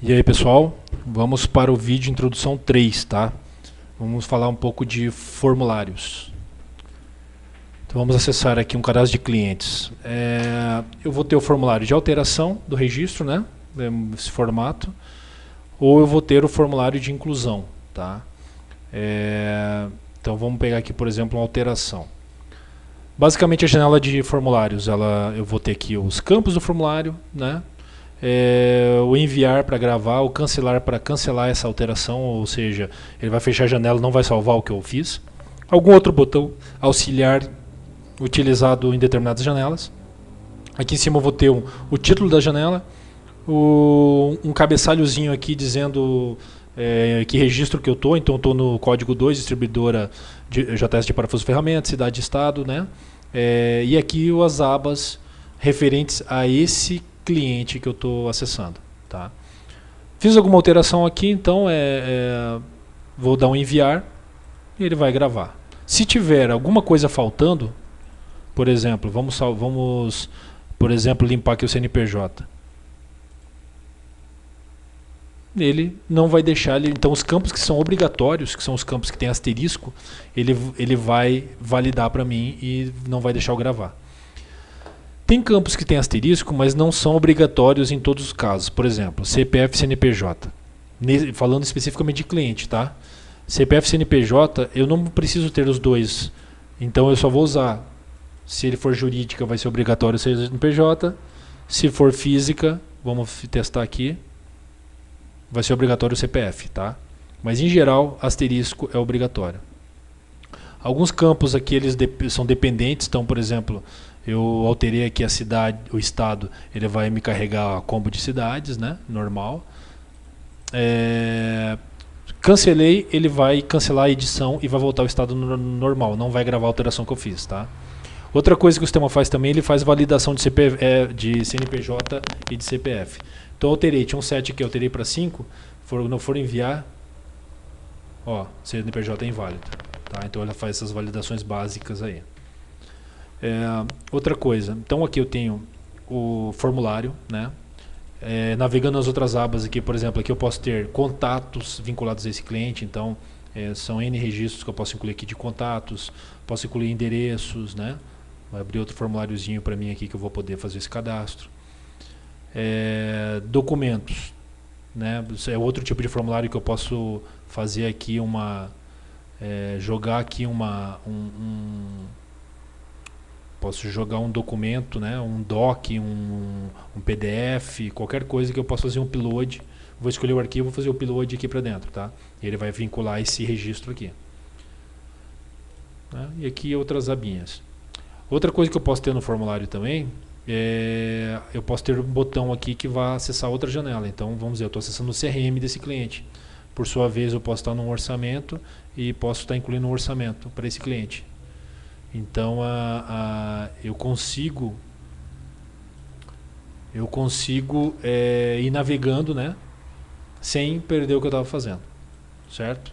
E aí pessoal, vamos para o vídeo introdução 3, tá? Vamos falar um pouco de formulários. Então vamos acessar aqui um cadastro de clientes. Eu vou ter o formulário de alteração do registro, né? Esse formato. Ou eu vou ter o formulário de inclusão, tá? Então vamos pegar aqui, por exemplo, uma alteração. Basicamente a janela de formulários, eu vou ter aqui os campos do formulário, né? O enviar para gravar, o cancelar para cancelar essa alteração, ou seja, ele vai fechar a janela, não vai salvar o que eu fiz. Algum outro botão auxiliar utilizado em determinadas janelas. Aqui em cima eu vou ter o título da janela, um cabeçalhozinho aqui dizendo que registro que eu estou. Então eu estou no código 2, distribuidora de JS de parafuso ferramentas, cidade e estado, né? E aqui as abas referentes a esse cliente que eu estou acessando, tá? Fiz alguma alteração aqui, então vou dar um enviar e ele vai gravar. Se tiver alguma coisa faltando, por exemplo, vamos por exemplo, limpar aqui o CNPJ. Ele não vai deixar, então os campos que são obrigatórios, que são os campos que tem asterisco, ele vai validar para mim e não vai deixar eu gravar. Tem campos que tem asterisco, mas não são obrigatórios em todos os casos. Por exemplo, CPF e CNPJ. Falando especificamente de cliente, tá? CPF e CNPJ, eu não preciso ter os dois. Então eu só vou usar. Se ele for jurídica, vai ser obrigatório ser CNPJ. Se for física, vamos testar aqui, vai ser obrigatório o CPF, tá? Mas em geral, asterisco é obrigatório. Alguns campos aqui eles são dependentes, então, por exemplo, eu alterei aqui a cidade, o estado, ele vai me carregar a combo de cidades, né? Normal. Cancelei, ele vai cancelar a edição e vai voltar ao estado normal, não vai gravar a alteração que eu fiz, tá? Outra coisa que o sistema faz também, ele faz validação de CNPJ e de CPF. Então eu alterei, tinha um 7 aqui, eu alterei para 5, não for enviar, ó, CNPJ é inválido, tá? Então ela faz essas validações básicas aí. Outra coisa, então aqui eu tenho o formulário, né? Navegando nas outras abas aqui, por exemplo, aqui eu posso ter contatos vinculados a esse cliente, então são N registros que eu posso incluir aqui de contatos, posso incluir endereços, né? Vai abrir outro formuláriozinho para mim aqui que eu vou poder fazer esse cadastro. Documentos, né? É outro tipo de formulário que eu posso fazer aqui jogar aqui posso jogar um documento, né? Um doc, um PDF, qualquer coisa que eu possa fazer um upload. Vou escolher o arquivo, vou fazer o upload aqui para dentro, tá? E ele vai vincular esse registro aqui, né? E aqui outras abinhas. Outra coisa que eu posso ter no formulário também eu posso ter um botão aqui que vai acessar outra janela. Então vamos dizer, eu estou acessando o CRM desse cliente. Por sua vez eu posso estar num orçamento e posso estar incluindo um orçamento para esse cliente. Então eu consigo ir navegando, né, sem perder o que eu estava fazendo, certo?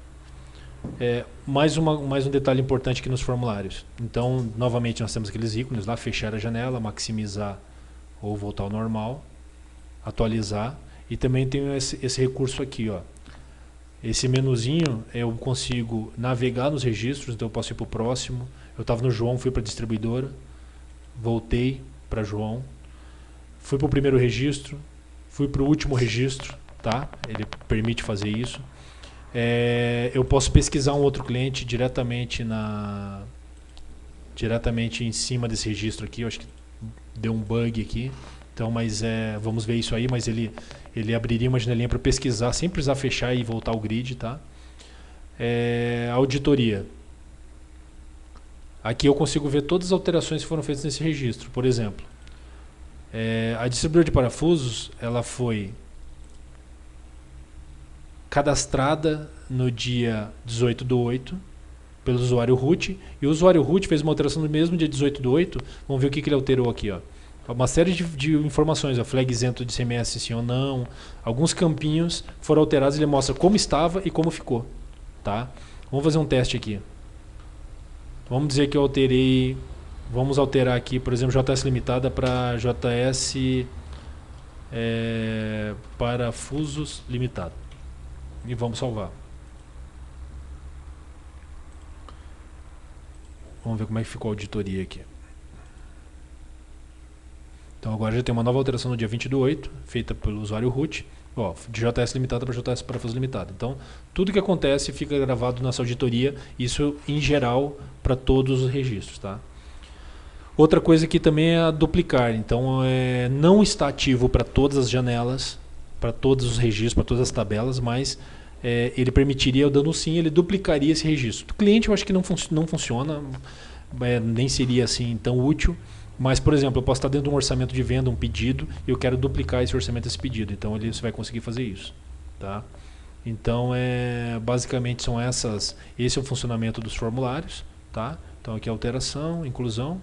Mais um detalhe importante aqui nos formulários. Então, novamente, nós temos aqueles ícones lá, fechar a janela, maximizar ou voltar ao normal, atualizar. E também tenho esse recurso aqui, ó. Esse menuzinho, eu consigo navegar nos registros, então eu posso ir para o próximo. Eu estava no João, fui para a distribuidora, voltei para João, fui para o primeiro registro, fui para o último registro, tá? Ele permite fazer isso. Eu posso pesquisar um outro cliente diretamente em cima desse registro aqui. Eu acho que deu um bug aqui. Então, mas vamos ver isso aí, mas ele abriria uma janelinha para pesquisar, sem precisar fechar e voltar ao grid, tá? Auditoria. Aqui eu consigo ver todas as alterações que foram feitas nesse registro. Por exemplo, a distribuidora de parafusos, ela foi cadastrada no dia 18/8 pelo usuário root, e o usuário root fez uma alteração no mesmo dia 18/8. Vamos ver o que ele alterou aqui, ó. Uma série de informações, flag isento de ICMS sim ou não, alguns campinhos foram alterados, ele mostra como estava e como ficou, tá? Vamos fazer um teste aqui. Vamos dizer que eu alterei, vamos alterar aqui, por exemplo, JS limitada para JS Parafusos Limitado. E vamos salvar. Vamos ver como é que ficou a auditoria aqui. Então agora já tem uma nova alteração no dia 20/8, feita pelo usuário root, ó, de JS limitada para JS parafuso limitado. Então tudo que acontece fica gravado nessa auditoria, isso em geral para todos os registros, tá? Outra coisa que também é a duplicar, então não está ativo para todas as janelas, para todos os registros, para todas as tabelas, mas ele permitiria, dando sim, ele duplicaria esse registro. Do cliente eu acho que não funciona, nem seria assim tão útil. Mas, por exemplo, eu posso estar dentro de um orçamento de venda, um pedido, e eu quero duplicar esse orçamento, esse pedido. Então, você vai conseguir fazer isso. Tá? Então, basicamente, esse é o funcionamento dos formulários. Tá? Então, aqui é alteração, inclusão.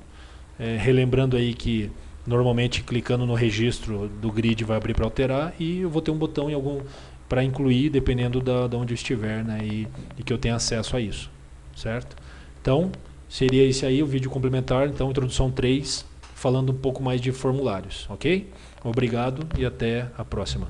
Relembrando aí que, normalmente, clicando no registro do grid, vai abrir para alterar, e eu vou ter um botão para incluir, dependendo de onde eu estiver, né? E que eu tenha acesso a isso. Certo? Então, seria esse aí o vídeo complementar, então introdução 3, falando um pouco mais de formulários, ok? Obrigado e até a próxima.